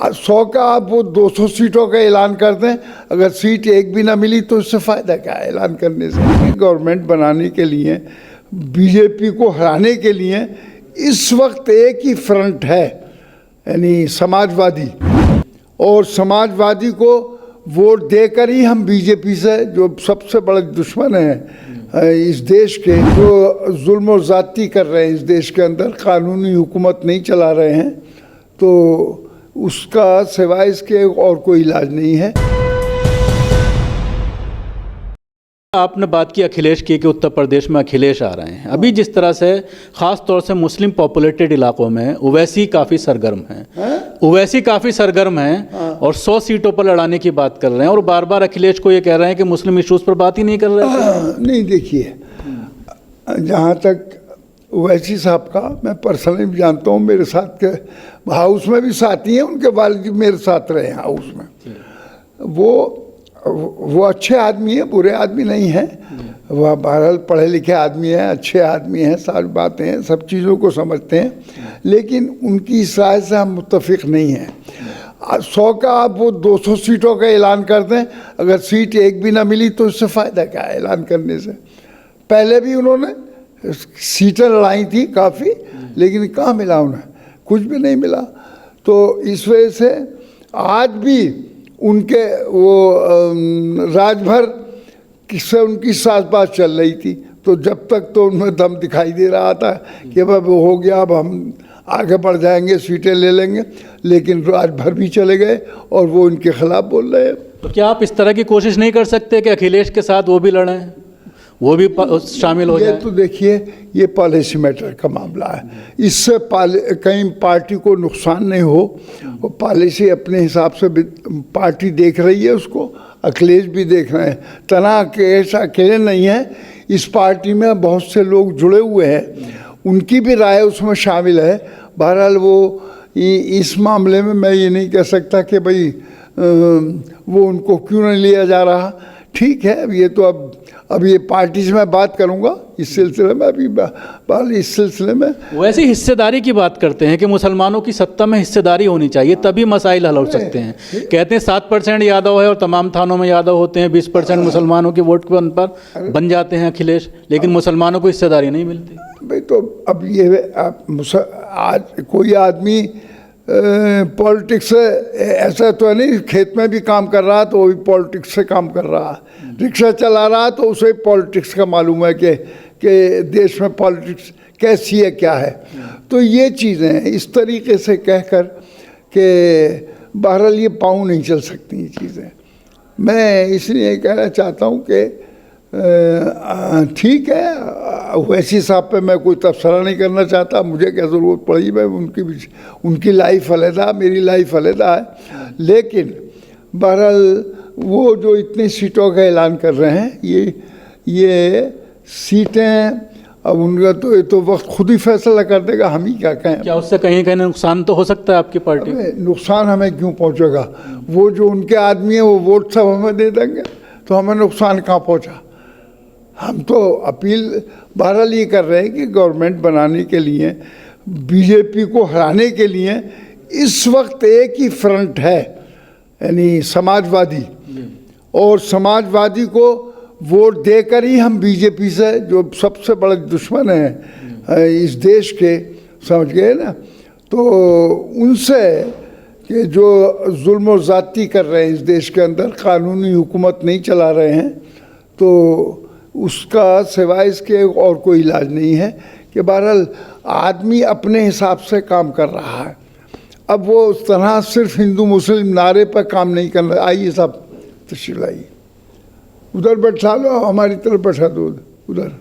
100 का आप वो 200 सीटों का ऐलान कर दें, अगर सीट एक भी ना मिली तो इससे फ़ायदा क्या है ऐलान करने से। गवर्नमेंट बनाने के लिए, बीजेपी को हराने के लिए इस वक्त एक ही फ्रंट है, यानी समाजवादी। और समाजवादी को वोट देकर ही हम बीजेपी से, जो सबसे बड़े दुश्मन हैं इस देश के, जो जुल्म और ज़्यादती कर रहे हैं इस देश के अंदर, कानूनी हुकूमत नहीं चला रहे हैं, तो उसका सिवाय इसके और कोई इलाज नहीं है। आपने बात की अखिलेश की कि उत्तर प्रदेश में अखिलेश आ रहे हैं। अभी जिस तरह से ख़ास तौर से मुस्लिम पॉपुलेटेड इलाकों में ओवैसी काफ़ी सरगर्म हैं, ओवैसी काफ़ी सरगर्म हैं और 100 सीटों पर लड़ाने की बात कर रहे हैं और बार बार अखिलेश को ये कह रहे हैं कि मुस्लिम इश्यूज़ पर बात ही नहीं कर रहे हैं। नहीं, देखिए, जहाँ तक ओवैसी साहब का मैं पर्सनली भी जानता हूँ, मेरे साथ के हाउस में भी साथी हैं, उनके वालिद मेरे साथ रहे हैं हाउस में। वो अच्छे आदमी हैं, बुरे आदमी नहीं हैं, वह बहरहाल पढ़े लिखे आदमी हैं, अच्छे आदमी हैं, सारी बातें हैं, सब चीज़ों को समझते हैं, लेकिन उनकी इस राय से हम मुत्तफिक नहीं हैं। 100 का आप वो 200 सीटों का ऐलान कर दें, अगर सीट एक भी ना मिली तो इससे फ़ायदा क्या है ऐलान करने से। पहले भी उन्होंने सीटें लड़ाई थी काफ़ी, लेकिन कहाँ मिला उन्हें, कुछ भी नहीं मिला। तो इस वजह से आज भी उनके वो राजभर से उनकी साज़बाज़ चल रही थी, तो जब तक तो उनमें दम दिखाई दे रहा था कि अब हो गया, अब हम आगे बढ़ जाएंगे, सीटें ले लेंगे, लेकिन राजभर भी चले गए और वो इनके खिलाफ बोल रहे हैं। तो क्या आप इस तरह की कोशिश नहीं कर सकते कि अखिलेश के साथ वो भी लड़ें, वो भी शामिल हो जाए? ये तो देखिए, ये पॉलिसी मैटर का मामला है, इससे कहीं पार्टी को नुकसान नहीं हो। और पॉलिसी अपने हिसाब से पार्टी देख रही है, उसको अखिलेश भी देख रहे हैं। तना अखिलेश अकेले नहीं है, इस पार्टी में बहुत से लोग जुड़े हुए हैं, उनकी भी राय उसमें शामिल है। बहरहाल वो इस मामले में मैं ये नहीं कह सकता कि भाई वो उनको क्यों नहीं लिया जा रहा। ठीक है, ये तो अब ये पार्टी से मैं बात करूंगा इस सिलसिले में, अभी इस सिलसिले में। वैसे हिस्सेदारी की बात करते हैं कि मुसलमानों की सत्ता में हिस्सेदारी होनी चाहिए, तभी मसाइल हल हो सकते हैं। कहते हैं 7% यादव है और तमाम थानों में यादव होते हैं, 20% मुसलमानों के वोट पर बन जाते हैं अखिलेश, लेकिन मुसलमानों को हिस्सेदारी नहीं मिलती। भाई तो अब ये आज कोई आदमी पॉलिटिक्स से ऐसा तो है नहीं, खेत में भी काम कर रहा तो वो भी पॉलिटिक्स से काम कर रहा है, रिक्शा चला रहा तो उसे पॉलिटिक्स का मालूम है कि देश में पॉलिटिक्स कैसी है, क्या है। तो ये चीज़ें हैं, इस तरीके से कहकर कि बहरहाल ये पाँव नहीं चल सकती ये चीज़ें। मैं इसलिए कहना चाहता हूँ कि ठीक है, वैसी साहब पे मैं कोई तबसरा नहीं करना चाहता, मुझे क्या ज़रूरत पड़ी, मैं उनकी लाइफ अलहदा, मेरी लाइफ अलहदा है। लेकिन बहरहाल वो जो इतनी सीटों का ऐलान कर रहे हैं, ये सीटें अब उनका तो ये तो वक्त खुद ही फैसला कर देगा, हम ही क्या कहें। क्या उससे कहीं कहीं नुकसान तो हो सकता है आपकी पार्टी को? नुकसान हमें क्यों पहुंचेगा, वो जो उनके आदमी हैं वो वोट सब हमें दे देंगे, तो हमें नुकसान कहाँ पहुंचा। हम तो अपील बहरहाल ये कर रहे हैं कि गवर्नमेंट बनाने के लिए, बीजेपी को हराने के लिए इस वक्त एक ही फ्रंट है, यानी समाजवादी। और समाजवादी को वोट देकर ही हम बीजेपी से, जो सबसे बड़े दुश्मन हैं इस देश के, समझ गए ना, तो उनसे कि जो जुल्म और ज़्यादती कर रहे हैं इस देश के अंदर, कानूनी हुकूमत नहीं चला रहे हैं, तो उसका सिवाय इसके और कोई इलाज नहीं है। कि बहरहाल आदमी अपने हिसाब से काम कर रहा है, अब वो उस तरह सिर्फ हिंदू मुस्लिम नारे पर काम नहीं करना। आइए साहब, तशरीफ लाइए, उधर बैठा लो, हमारी तरफ बैठा दो उधर।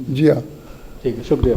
जी हाँ, ठीक है, शुक्रिया।